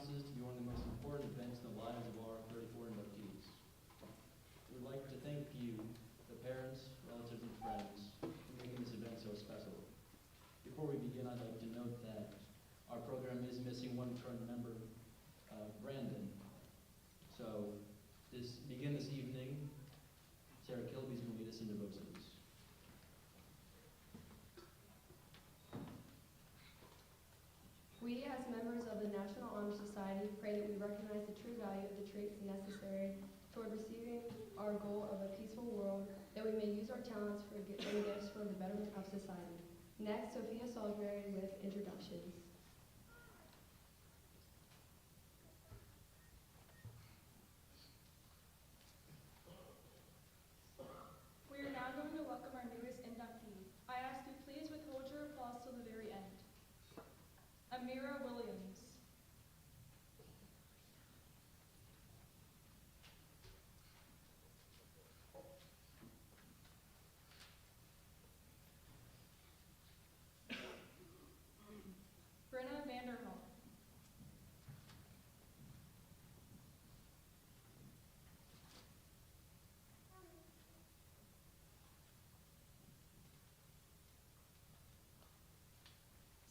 promises to be one of the most important events in the lives of all our 34 inductees. We'd like to thank you, the parents, relatives, and friends, for making this event so special. Before we begin, I'd like to note that our program is missing one current member, Brandon. So, begin this evening, Sarah Kilby's going to lead us in devotions. We, as members of the National Honor Society, pray that we recognize the true value of the traits necessary toward receiving our goal of a peaceful world, that we may use our talents and gifts for the betterment of society. Next, Sophia Salisbury with introductions. We are now going to welcome our newest inductee. I ask you please withhold your applause till the very end. Amira Williams. Brenna Vanderholt.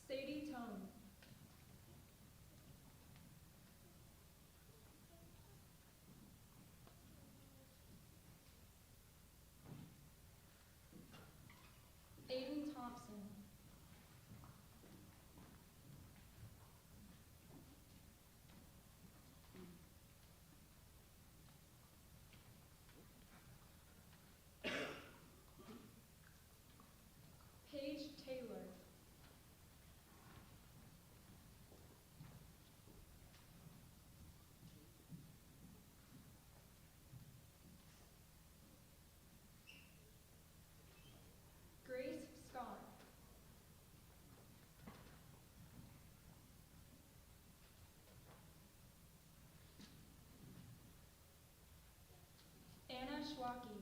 Sadie Tone. Aiden Thompson. Paige Taylor. Grace Scott. Anna Schwacke.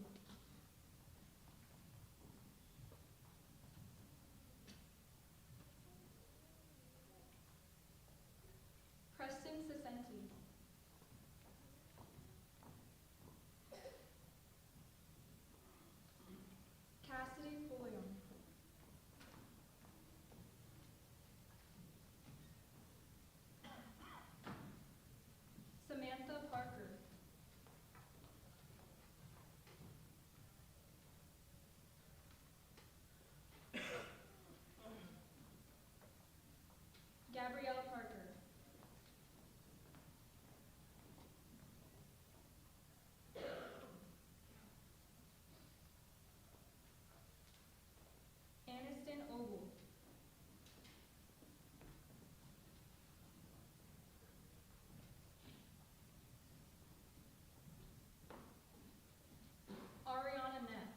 Preston Sesenti. Cassidy Pulliam. Samantha Parker. Gabriella Parker. Aniston Ogle. Ariana Neff.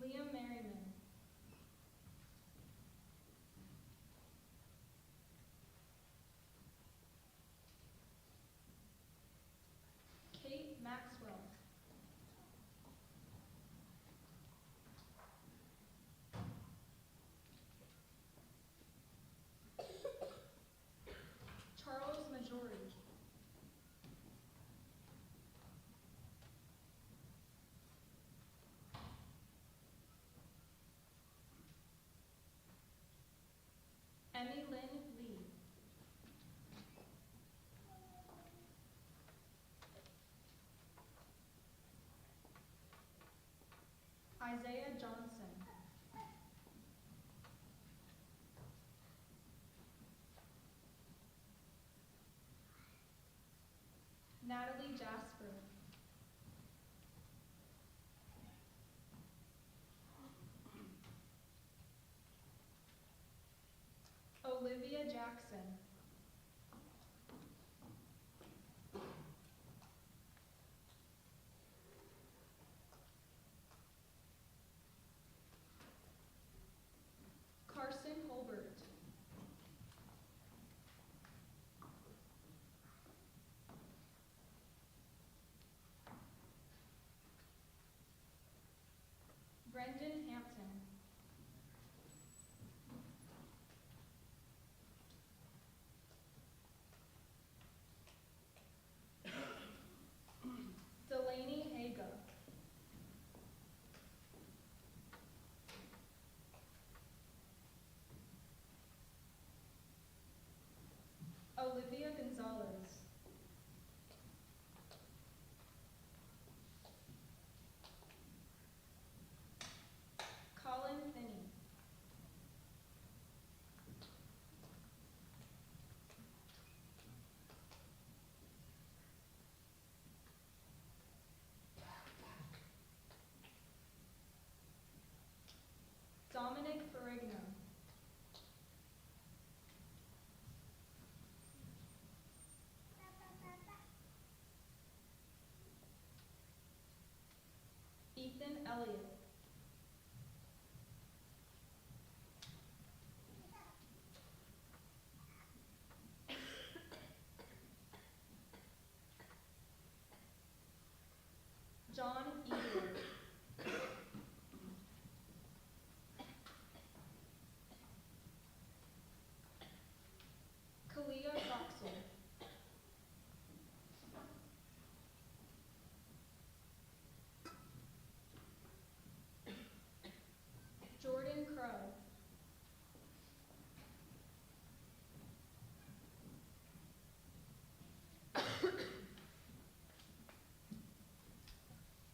Liam Merriman. Kate Maxwell. Charles Majori. Emmy Lynn Lee. Isaiah Johnson. Natalie Jasper. Olivia Jackson. Carson Holbert. Brendan Hampton. Delaney Haga. Olivia Gonzalez. Colin Finney. Dominic Ferrigno. Ethan Elliott. John Edward. Kalia Roxel. Jordan Crow.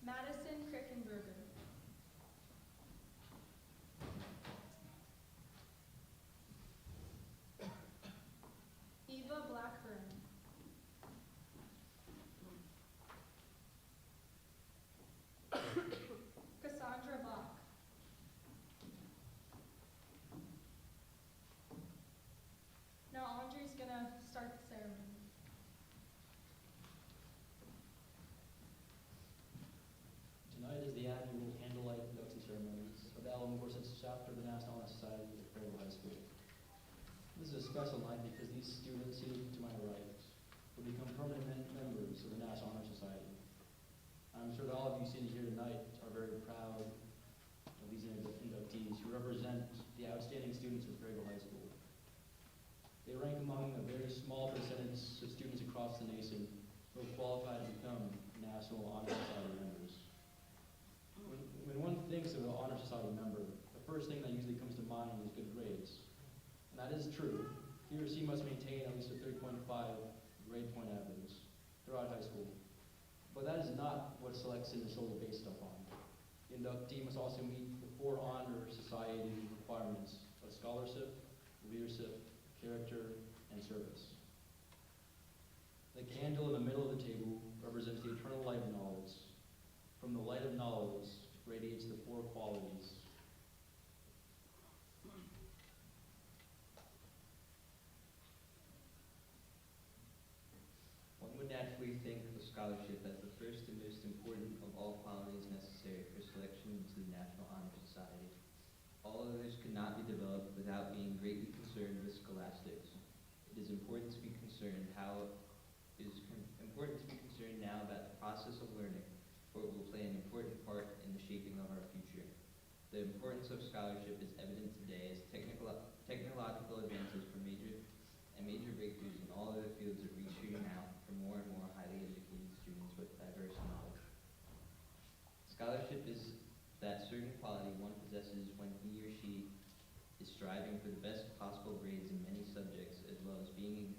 Madison Krickenberger. Eva Blackburn. Cassandra Bach. Now Andre's gonna start the ceremony. Tonight is the annual candlelight induction ceremony of the Allen Gorsuch chapter of the National Honor Society at Fairville High School. This is a special night because these students seated to my right will become permanent members of the National Honor Society. I'm sure that all of you sitting here tonight are very proud of these inductees who represent the outstanding students of Fairville High School. They rank among a very small percentage of students across the nation who have qualified to become National Honor Society members. When one thinks of an Honor Society member, the first thing that usually comes to mind is good grades. And that is true. He or she must maintain at least a 3.5 grade point average throughout high school. But that is not what selection is solely based upon. The inductee must also meet the 4 Honor Society requirements of scholarship, leadership, character, and service. The candle in the middle of the table represents the eternal light of knowledge. From the light of knowledge radiates the 4 qualities. One would naturally think of scholarship as the first and most important of all qualities necessary for selection into the National Honor Society. All others could not be developed without being greatly concerned with scholastics. It is important to be concerned now about the process of learning, for it will play an important part in the shaping of our future. The importance of scholarship is evident today as technological advances for major breakthroughs in all other fields are reaching out for more and more highly educated students with diverse knowledge. Scholarship is that certain quality one possesses when he or she is striving for the best possible grades in many subjects, as well as being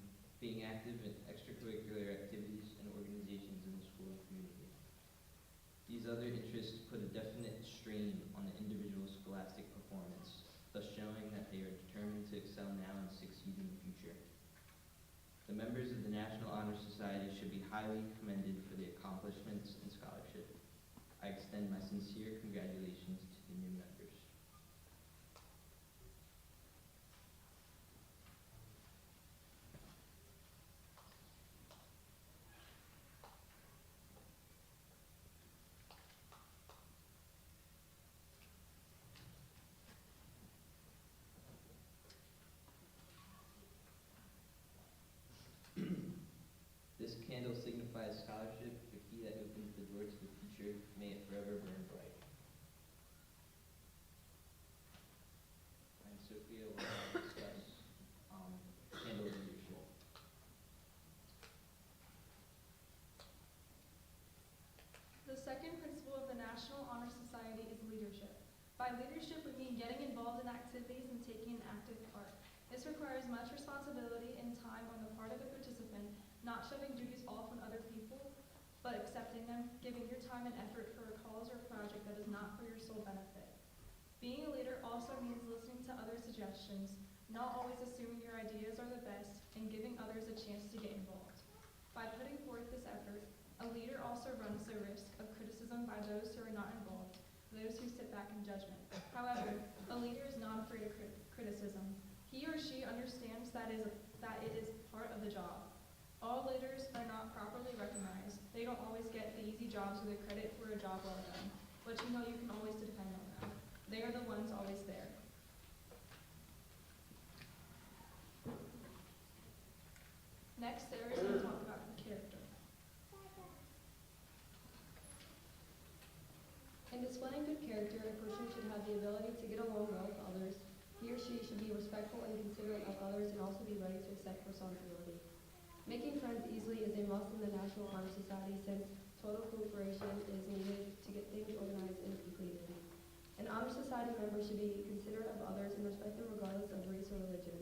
active in extracurricular activities and organizations in the school and community. These other interests put a definite strain on the individual's scholastic performance, thus showing that they are determined to excel now and succeed in the future. The members of the National Honor Society should be highly commended for their accomplishments and scholarship. I extend my sincere congratulations to the new members. This candle signifies scholarship, the key that opens the door to the future. May it forever burn bright. By leadership, we mean getting involved in activities and taking an active part. This requires much responsibility and time on the part of the participant, not shoving duties off on other people, but accepting them, giving your time and effort for a cause or project that is not for your sole benefit. Being a leader also means listening to other suggestions, not always assuming your ideas are the best, and giving others a chance to get involved. By putting forth this effort, a leader also runs the risk of criticism by those who are not involved, those who sit back in judgment. However, a leader is not afraid of criticism. He or she understands that it is part of the job. All leaders are not properly recognized. They don't always get the easy jobs or the credit for a job well done, but you know you can always depend on them. They are the ones always there. Next, Sarah is going to talk about character. In displaying good character, a person should have the ability to get along well with others. He or she should be respectful and considerate of others and also be ready to accept responsibility. Making friends easily is a must in the National Honor Society since total cooperation is needed to get things organized and completed. An Honor Society member should be considerate of others and respect them regardless of race or religion.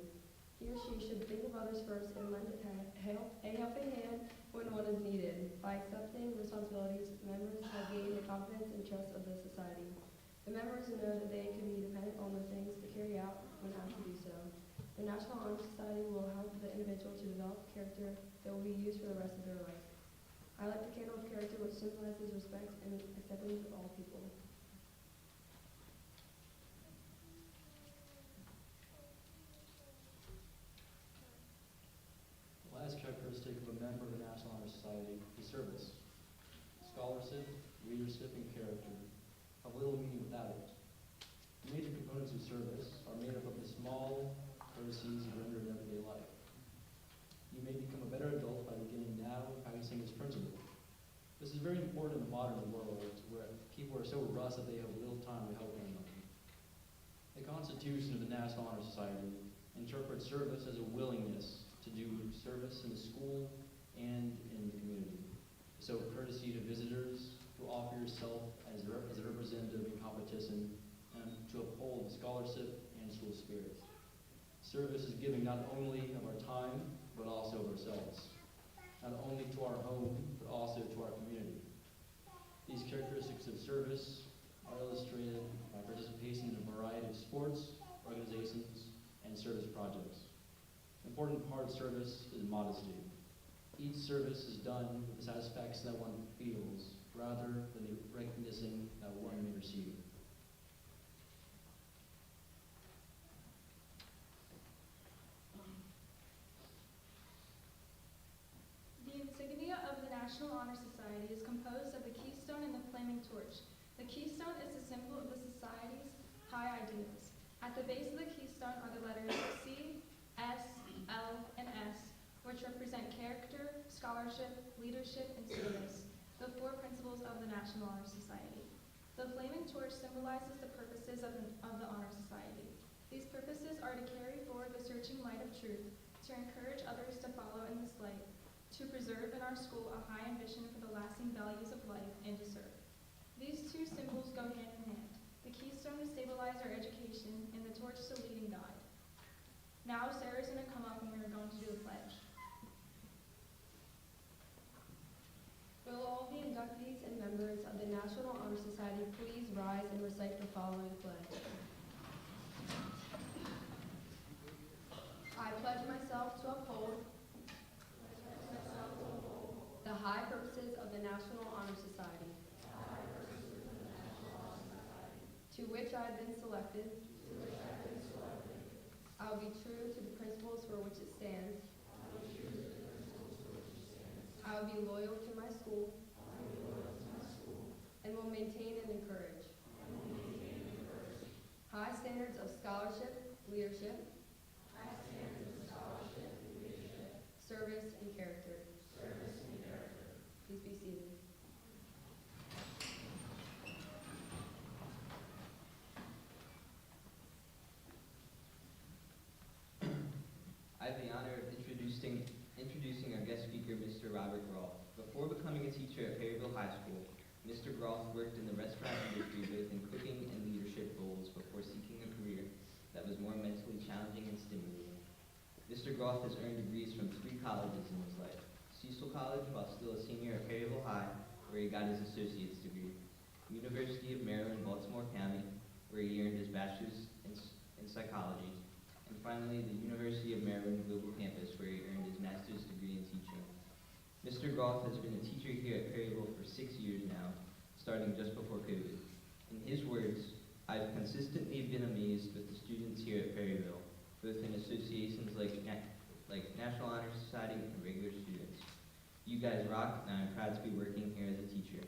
He or she should think of others first and lend a helping hand when one is needed. By accepting responsibilities, members have gained the confidence and trust of the society. The members know that they can be dependent on the things to carry out when asked to do so. The National Honor Society will help the individual to develop character that will be used for the rest of their life. I like the candle of character, which symbolizes respect and acceptance of all people. The last characteristic of a member of the National Honor Society is service. Scholarship, leadership, and character have little meaning without it. The major components of service are made up of the small courtesies rendered in everyday life. You may become a better adult by beginning now practicing this principle. This is very important in the modern world where people are so rushed that they have little time to help anyone. The Constitution of the National Honor Society interprets service as a willingness to do service in the school and in the community. So courtesy to visitors, to offer yourself as a representative in competition, and to uphold scholarship and school spirit. Service is giving not only of our time, but also of ourselves. Not only to our home, but also to our community. These characteristics of service are illustrated by participation in a variety of sports, organizations, and service projects. An important part of service is modesty. Each service is done with the satisfaction that one feels, rather than the recognition that one may receive. The insignia of the National Honor Society is composed of the keystone and the flaming torch. The keystone is the symbol of the society's high ideals. At the base of the keystone are the letters C, S, L, and S, which represent character, scholarship, leadership, and service, the four principles of the National Honor Society. The flaming torch symbolizes the purposes of the Honor Society. These purposes are to carry forward the searching light of truth, to encourage others to follow in this light, to preserve in our school a high ambition for the lasting values of life, and to serve. These two symbols go hand in hand. The keystone to stabilize our education, and the torch to lead and guide. Now Sarah's going to come up and we're going to do the pledge. Will all the inductees and members of the National Honor Society please rise and recite the following pledge? I pledge myself to uphold the high purposes of the National Honor Society, to which I have been selected. I will be true to the principles for which it stands. I will be loyal to my school and will maintain and encourage high standards of scholarship, leadership, service, and character. Please be seated. I have the honor of introducing our guest speaker, Mr. Robert Groff. Before becoming a teacher at Perryville High School, Mr. Groff worked in the restaurant industry both in cooking and leadership roles Mr. Groff has earned degrees from 3 colleges in his life. Cecil College, while still a senior at Perryville High, where he got his associate's degree. University of Maryland, Baltimore County, where he earned his bachelor's in psychology. And finally, the University of Maryland Global Campus, where he earned his master's degree in teaching. Mr. Groff has been a teacher here at Perryville for 6 years now, starting just before COVID. In his words, "I've consistently been amazed with the students here at Perryville, both in associations like National Honor Society and regular students. You guys rock, and I'm proud to be working here as a teacher."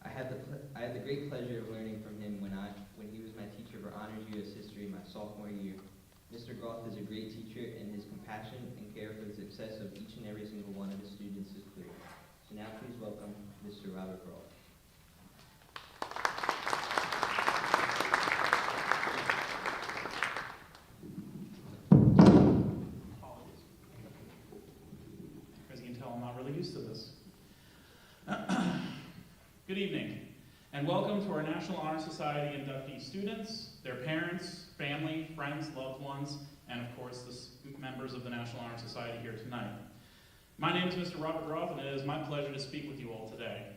I had the great pleasure of learning from him when he was my teacher for Honors U.S. History my sophomore year. Mr. Groff is a great teacher, and his compassion and care for the success of each and every single one of his students is clear. So now please welcome Mr. Robert Groff. As you can tell, I'm not really used to this. Good evening, and welcome to our National Honor Society inductee students, their parents, family, friends, loved ones, and of course the members of the National Honor Society here tonight. My name is Mr. Robert Groff, and it is my pleasure to speak with you all today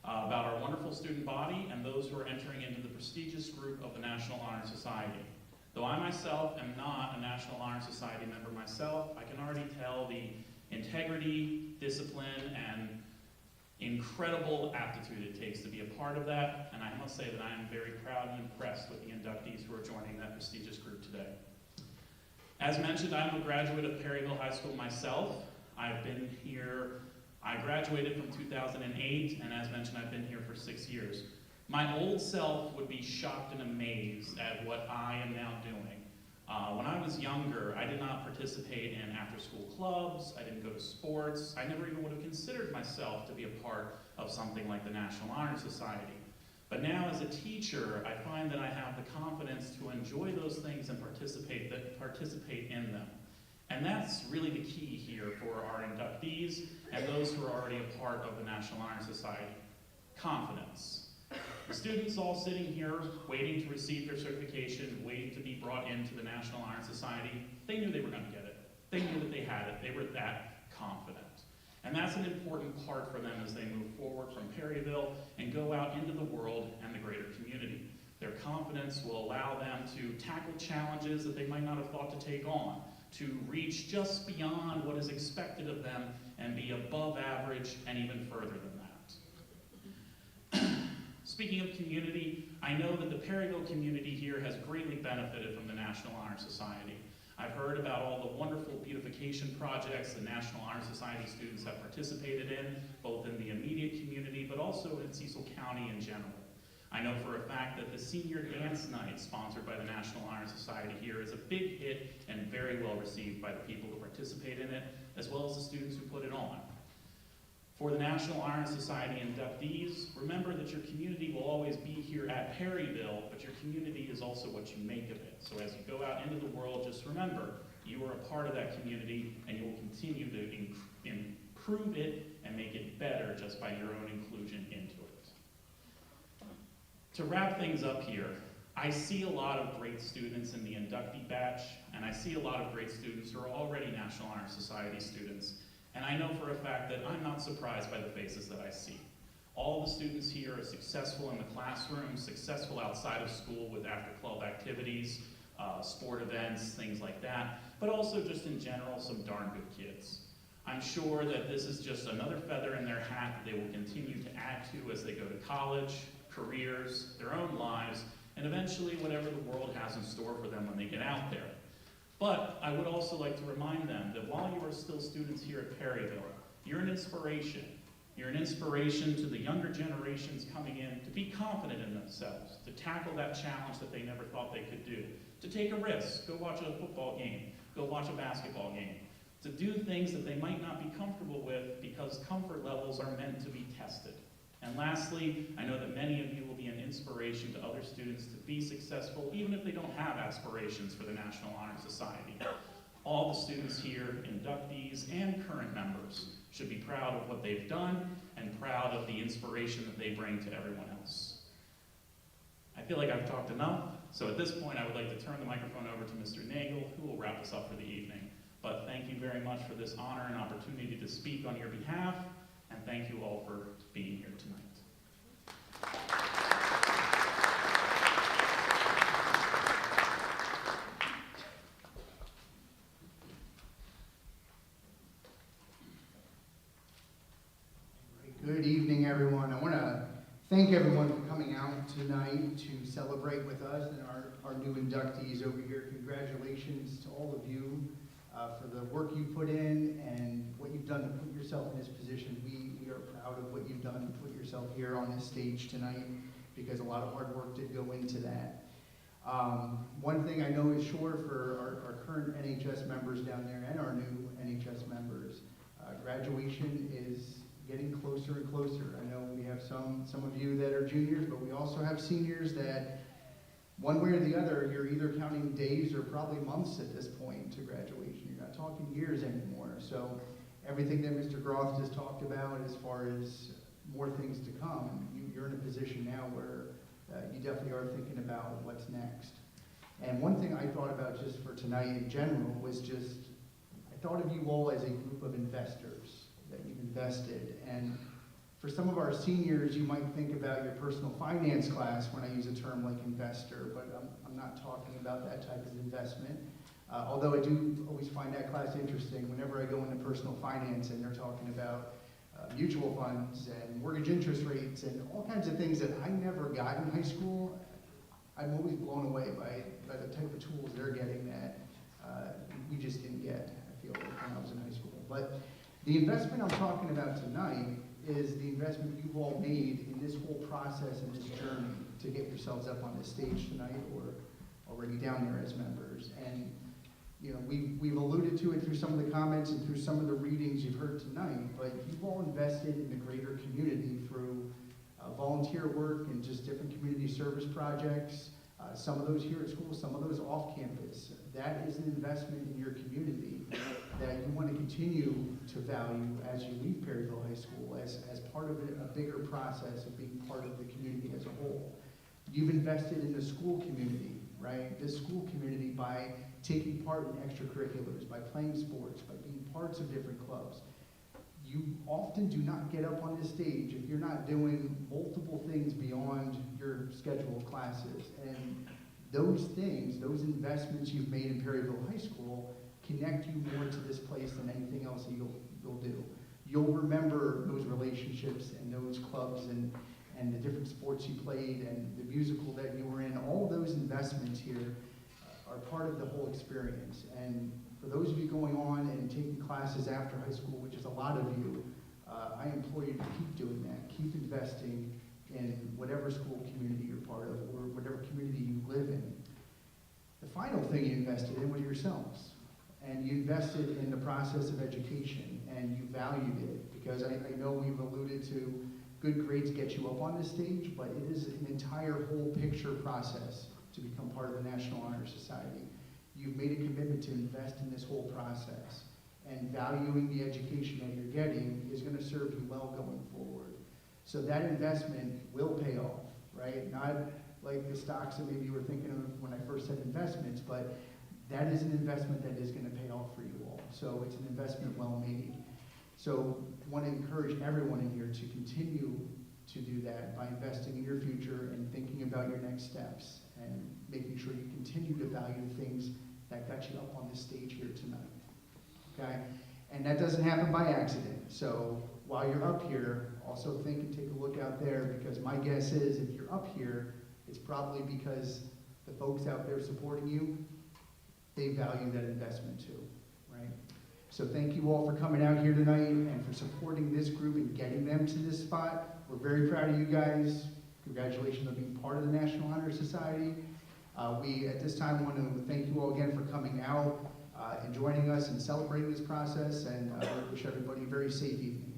about our wonderful student body and those who are entering into the prestigious group of the National Honor Society. Though I myself am not a National Honor Society member myself, I can already tell the integrity, discipline, and incredible aptitude it takes to be a part of that, and I must say that I am very proud and impressed with the inductees who are joining that prestigious group today. As mentioned, I'm a graduate of Perryville High School myself. I've been here, I graduated from 2008, and as mentioned, I've been here for 6 years. My old self would be shocked and amazed at what I am now doing. When I was younger, I did not participate in after-school clubs, I didn't go to sports, I never even would have considered myself to be a part of something like the National Honor Society. But now as a teacher, I find that I have the confidence to enjoy those things and participate in them. And that's really the key here for our inductees and those who are already a part of the National Honor Society. Confidence. The students all sitting here waiting to receive their certification, waiting to be brought into the National Honor Society, they knew they were going to get it. They knew that they had it. They were that confident. And that's an important part for them as they move forward from Perryville and go out into the world and the greater community. Their confidence will allow them to tackle challenges that they might not have thought to take on, to reach just beyond what is expected of them and be above average and even further than that. Speaking of community, I know that the Perryville community here has greatly benefited from the National Honor Society. I've heard about all the wonderful beautification projects the National Honor Society students have participated in, both in the immediate community, but also in Cecil County in general. I know for a fact that the senior dance night sponsored by the National Honor Society here is a big hit and very well received by the people who participate in it, as well as the students who put it on. For the National Honor Society inductees, remember that your community will always be here at Perryville, but your community is also what you make of it. So as you go out into the world, just remember, you are a part of that community and you will continue to improve it and make it better just by your own inclusion into it. To wrap things up here, I see a lot of great students in the inductee batch, and I see a lot of great students who are already National Honor Society students. And I know for a fact that I'm not surprised by the faces that I see. All the students here are successful in the classroom, successful outside of school with after-club activities, sport events, things like that, but also just in general, some darn good kids. I'm sure that this is just another feather in their hat that they will continue to add to as they go to college, careers, their own lives, and eventually whatever the world has in store for them when they get out there. But I would also like to remind them that while you are still students here at Perryville, you're an inspiration. You're an inspiration to the younger generations coming in to be confident in themselves, to tackle that challenge that they never thought they could do, to take a risk, go watch a football game, go watch a basketball game, to do things that they might not be comfortable with because comfort levels are meant to be tested. And lastly, I know that many of you will be an inspiration to other students to be successful, even if they don't have aspirations for the National Honor Society. All the students here, inductees and current members, should be proud of what they've done and proud of the inspiration that they bring to everyone else. I feel like I've talked enough, so at this point I would like to turn the microphone over to Mr. Nagel, who will wrap us up for the evening. But thank you very much for this honor and opportunity to speak on your behalf, and thank you all for being here tonight. Good evening, everyone. I want to thank everyone for coming out tonight to celebrate with us and our new inductees over here. Congratulations to all of you for the work you put in and what you've done to put yourself in this position. We are proud of what you've done to put yourself here on this stage tonight, because a lot of hard work did go into that. One thing I know is sure for our current NHS members down there and our new NHS members, graduation is getting closer and closer. I know we have some of you that are juniors, but we also have seniors that, one way or the other, you're either counting days or probably months at this point to graduation. You're not talking years anymore. So everything that Mr. Groth just talked about as far as more things to come, you're in a position now where you definitely are thinking about what's next. And one thing I thought about just for tonight in general was just, I thought of you all as a group of investors that you've invested. And for some of our seniors, you might think about your personal finance class when I use a term like investor, but I'm not talking about that type of investment. Although I do always find that class interesting whenever I go into personal finance and they're talking about mutual funds and mortgage interest rates and all kinds of things that I never got in high school. I'm always blown away by the type of tools they're getting that we just didn't get, I feel like, when I was in high school. But the investment I'm talking about tonight is the investment you've all made in this whole process and this journey to get yourselves up on this stage tonight or already down there as members. And you know, we've alluded to it through some of the comments and through some of the readings you've heard tonight, but you've all invested in the greater community through volunteer work and just different community service projects, some of those here at school, some of those off campus. That is an investment in your community that you want to continue to value as you leave Perryville High School as part of a bigger process of being part of the community as a whole. You've invested in the school community, right? This school community by taking part in extracurriculars, by playing sports, by being parts of different clubs. You often do not get up on this stage if you're not doing multiple things beyond your scheduled classes. And those things, those investments you've made in Perryville High School connect you more to this place than anything else that you'll do. You'll remember those relationships and those clubs and the different sports you played and the musical that you were in. All of those investments here are part of the whole experience. And for those of you going on and taking classes after high school, which is a lot of you, I implore you to keep doing that. Keep investing in whatever school community you're part of or whatever community you live in. The final thing you invested in was yourselves. And you invested in the process of education, and you valued it, because I know we've alluded to good grades get you up on this stage, but it is an entire whole picture process to become part of the National Honor Society. You've made a commitment to invest in this whole process, and valuing the education that you're getting is going to serve you well going forward. So that investment will pay off, right? Not like the stocks that maybe you were thinking of when I first said investments, but that is an investment that is going to pay off for you all. So it's an investment well made. So I want to encourage everyone in here to continue to do that by investing in your future and thinking about your next steps and making sure you continue to value the things that got you up on this stage here tonight, okay? And that doesn't happen by accident. So while you're up here, also think and take a look out there, because my guess is if you're up here, it's probably because the folks out there supporting you, they value that investment too, right? So thank you all for coming out here tonight and for supporting this group and getting them to this spot. We're very proud of you guys. Congratulations on being part of the National Honor Society. We, at this time, want to thank you all again for coming out and joining us and celebrating this process, and wish everybody a very safe evening.